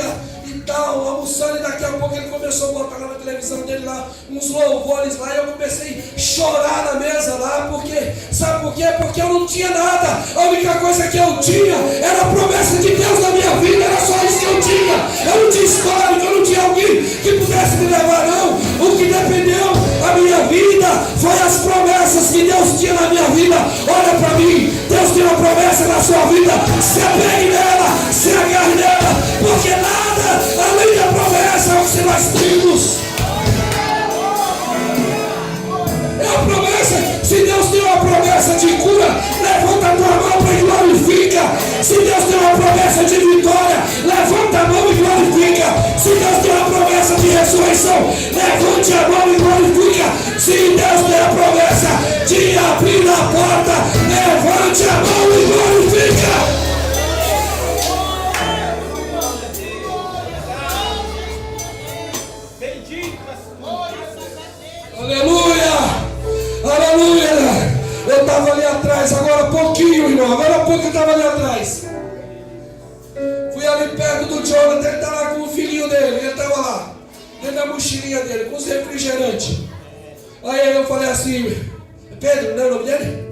e tal, almoçando, e daqui a pouco ele começou a botar lá na televisão dele lá, uns louvores lá, e eu comecei a chorar na mesa lá, porque, sabe por quê? Porque eu não tinha nada, a única coisa que eu tinha era a promessa de Deus na minha vida, era só isso que eu tinha. Eu não tinha histórico, eu não tinha alguém que pudesse me levar, não. O que dependeu a minha vida foi as promessas que Deus tinha na minha vida. Olha para mim, Deus tem uma promessa na sua vida, se apegue nela, se agarre nela, porque nada além da promessa é o que nós temos. É a promessa. Se Deus tem uma promessa de cura, levanta a tua mão e glorifica. Se Deus tem uma promessa de vitória, levanta a mão e glorifica. Se Deus tem uma promessa de ressurreição, levante a mão e glorifica. Se Deus tem a promessa de abrir a porta, levante a mão e glorifica. Aleluia! Aleluia! Eu estava ali atrás, agora há pouquinho, irmão. Agora há pouco eu estava ali atrás. Fui ali perto do Jonathan, ele está lá com o filhinho dele. Ele estava lá, dentro da mochilinha dele, com os refrigerantes. Aí eu falei assim, Pedro, não é o nome dele?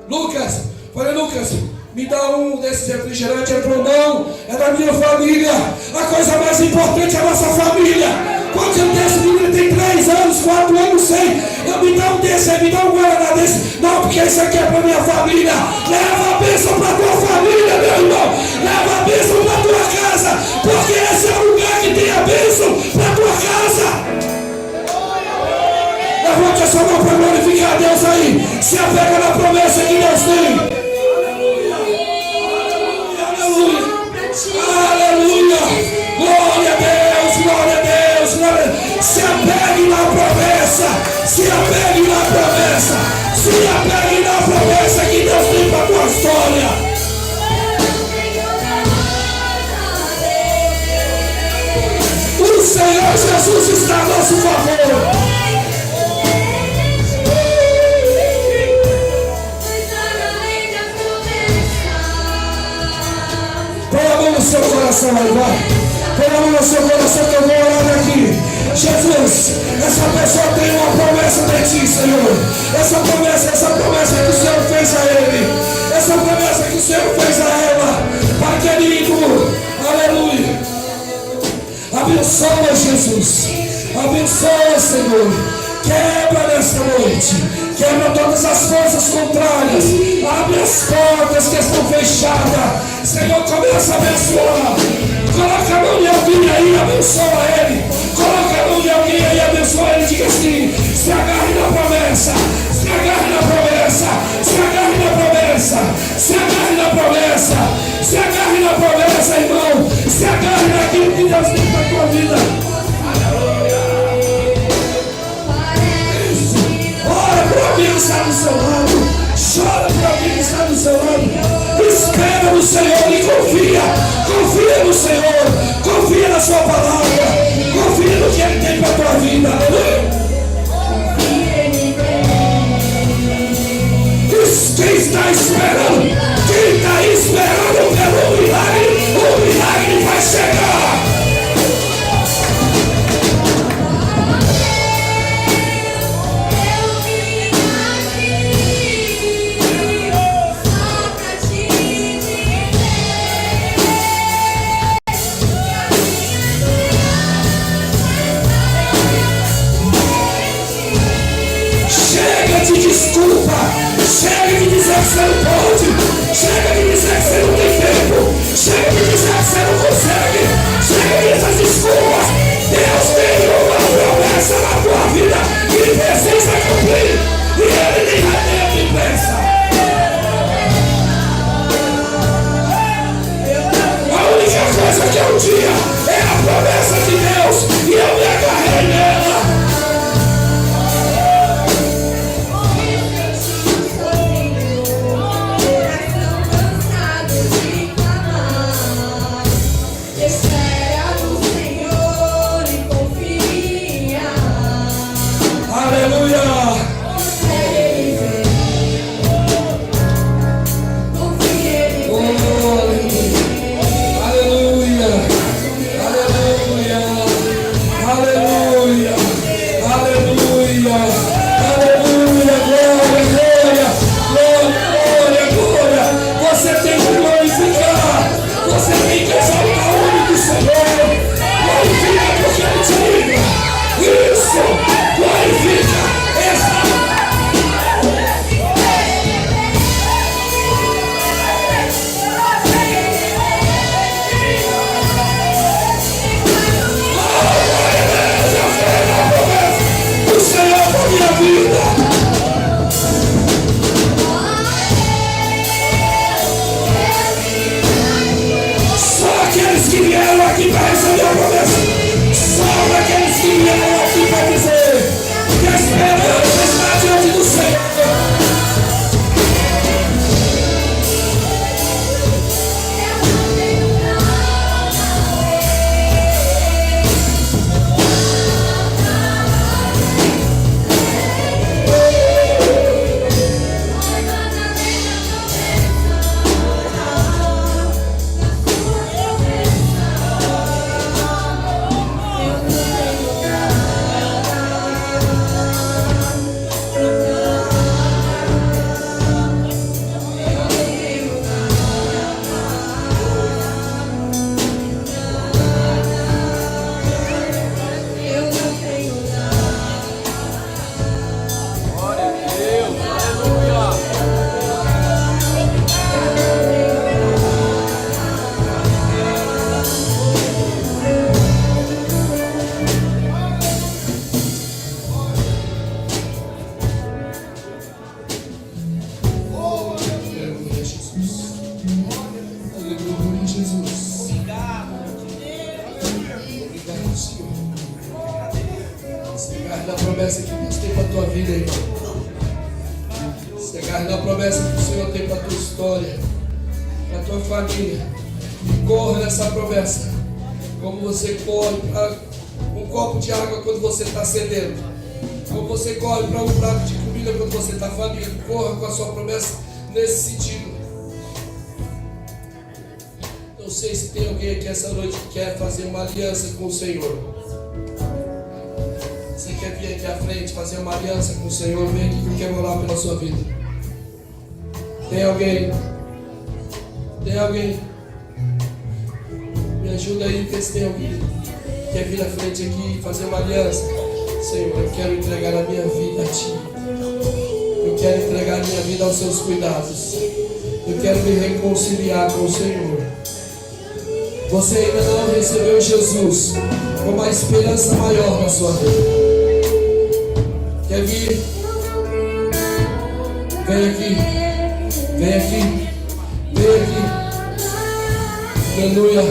Lucas. Falei, Lucas, Me dá um desses refrigerantes. Ele falou, não, é da minha família. A coisa mais importante é a nossa família. Quando eu desse menino tem 3 anos, 4 anos, não sei. Eu me dá um desse aí, me dá um guaraná desse. Não, porque isso aqui é para minha família. Leva a bênção para tua família, meu irmão. Leva a bênção para tua casa. Porque esse é o lugar que tem a bênção para tua casa. Levante a sua mão para glorificar a Deus aí. Se apega na promessa que Deus tem. Aleluia! Glória a Deus, glória a Deus, glória a Deus. Se apegue na promessa, se apegue na promessa, se apegue na promessa que Deus tem para a tua história. O Senhor Jesus está a nosso favor. Põe a mão no seu coração aí, vai. Põe a mão no seu coração que eu vou orar aqui. Jesus, essa pessoa tem uma promessa de ti, Senhor. Essa promessa que o Senhor fez a ele. Essa promessa que o Senhor fez a ela. Pai querido, aleluia. Abençoa, Jesus. Abençoa, Senhor. Quebra nesta noite. Quebra todas as forças contrárias. Abre as portas que estão fechadas. Senhor, começa a abençoar. Coloca a mão de alguém aí, abençoa ele. Coloca a mão de alguém aí, abençoa ele. Diga assim: se agarre na promessa. Se agarre na promessa. Se agarre na promessa. Se agarre na promessa. Se agarre na promessa, irmão. Se agarre naquilo que Deus tem para a tua vida. Aleluia. Ora para alguém que está do seu lado. Chora para alguém que está do seu lado. Espera no Senhor e confia. Confia no Senhor. Confia na sua palavra. Confia no que Ele tem para a tua vida. Aleluia. Quem está esperando? Quem está esperando pelo milagre? O milagre vai chegar. Desculpa, chega de dizer que você não pode, chega de dizer que você não tem tempo, chega de dizer que você não consegue, chega dessas desculpas. Deus tem uma promessa na tua vida que precisa cumprir, e Ele nem vai ter que pensar. A única coisa que é um dia é a promessa de Deus, e eu me agarrei nela. do Senhor. Se agarre na promessa que Deus tem para a tua vida, irmão. Se agarre na promessa que o Senhor tem para a tua história, para a tua família. E corra nessa promessa. Como você corre para um copo de água quando você está sedento. Como você corre para um prato de comida quando você está faminto. Corra com a sua promessa nesse sentido. Não sei se tem alguém aqui essa noite que quer fazer uma aliança com o Senhor. Você quer vir aqui à frente fazer uma aliança com o Senhor? Vem aqui que eu quero orar pela sua vida. Tem alguém? Tem alguém? Me ajuda aí, vê se tem alguém que quer vir à frente aqui e fazer uma aliança. Senhor, eu quero entregar a minha vida a Ti. Eu quero entregar a minha vida aos Seus cuidados. Eu quero me reconciliar com o Senhor. Você ainda não recebeu Jesus como a esperança maior na sua vida. Quer vir? Vem aqui. Vem aqui. Vem aqui. Aleluia.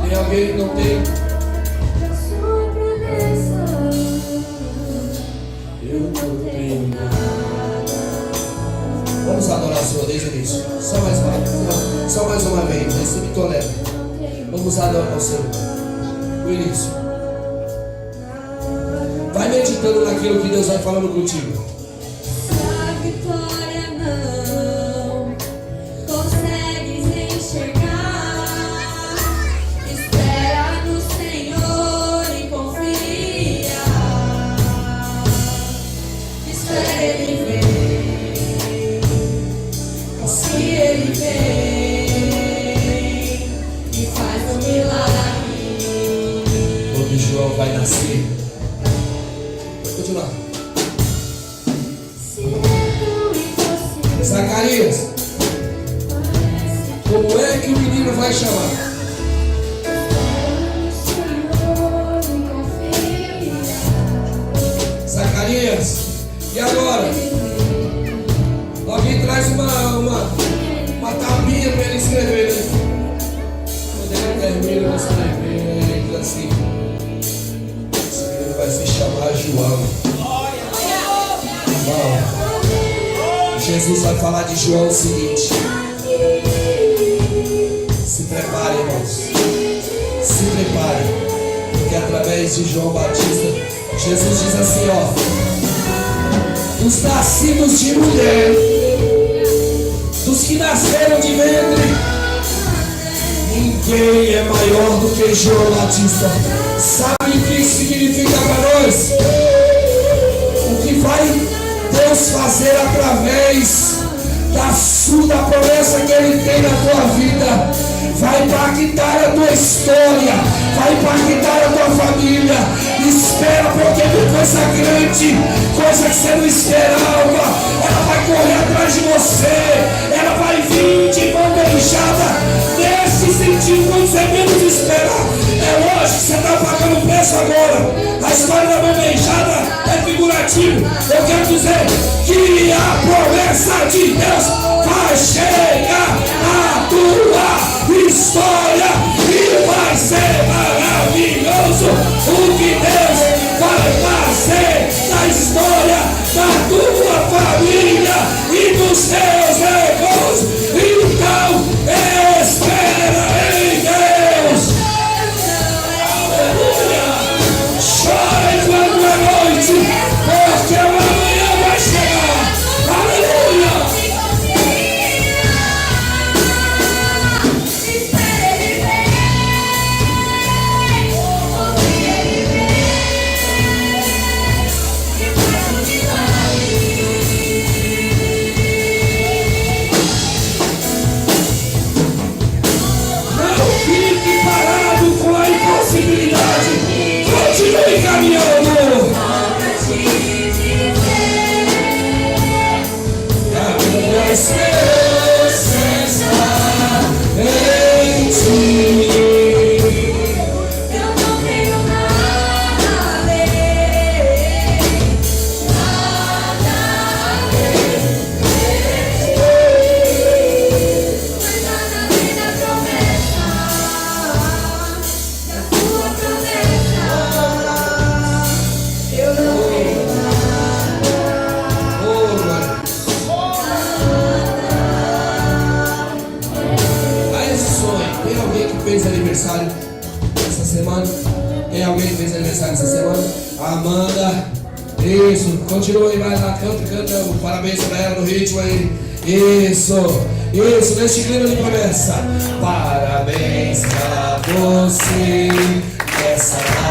Tem alguém que não tem? Eu não tenho nada. Vamos adorar o Senhor desde o início. Só mais uma vez. Esse me tolera. Vamos adorar o Senhor. No início. Vai meditando naquilo que Deus vai falando contigo. Se a vitória não consegues enxergar, espera no Senhor e confia. Espera Ele vem. Se Ele vem e faz um milagre, Quando João vai nascer. Vou continuar. se é tão impossível, Zacarias, como é que o menino vai chamar? Senhor e confia. Zacarias, e agora? Alguém traz uma tabinha para ele escrever, né? Quando ele termina de escrever, ele diz assim: esse menino vai se chamar João. Uau. Jesus vai falar de João o seguinte: se prepare, irmãos. Se prepare, porque através de João Batista, Jesus diz assim, ó: dos nascidos de mulher, dos que nasceram de ventre, ninguém é maior do que João Batista. Sabe o que isso significa para nós? O que vai Deus fazer através da promessa que Ele tem na tua vida vai impactar a tua história, vai impactar a tua família. Espera, porque tem coisa grande, coisa que você não esperava. Ela vai correr atrás de você, ela vai vir de mão beijada nesse sentido quando você menos esperar. É lógico que você está pagando o preço agora. A história da mão beijada é figurativo. Eu quero dizer que a promessa de Deus vai chegar na tua história e vai ser maravilhoso o que Deus vai fazer na história da tua família e dos teus negócios. Então espera em Deus. Aleluia. Chora enquanto é noite, porque o amanhã vai chegar. Aleluia. Não fique parado com a impossibilidade. Continue caminhando. A minha esperança está em ti. Eu não tenho nada a ver, nada a ver, mas nada a ver. promessa. Isso, continua aí, vai lá, canta um parabéns pra ela no ritmo aí. Isso, neste clima de promessa. Parabéns pra você, essa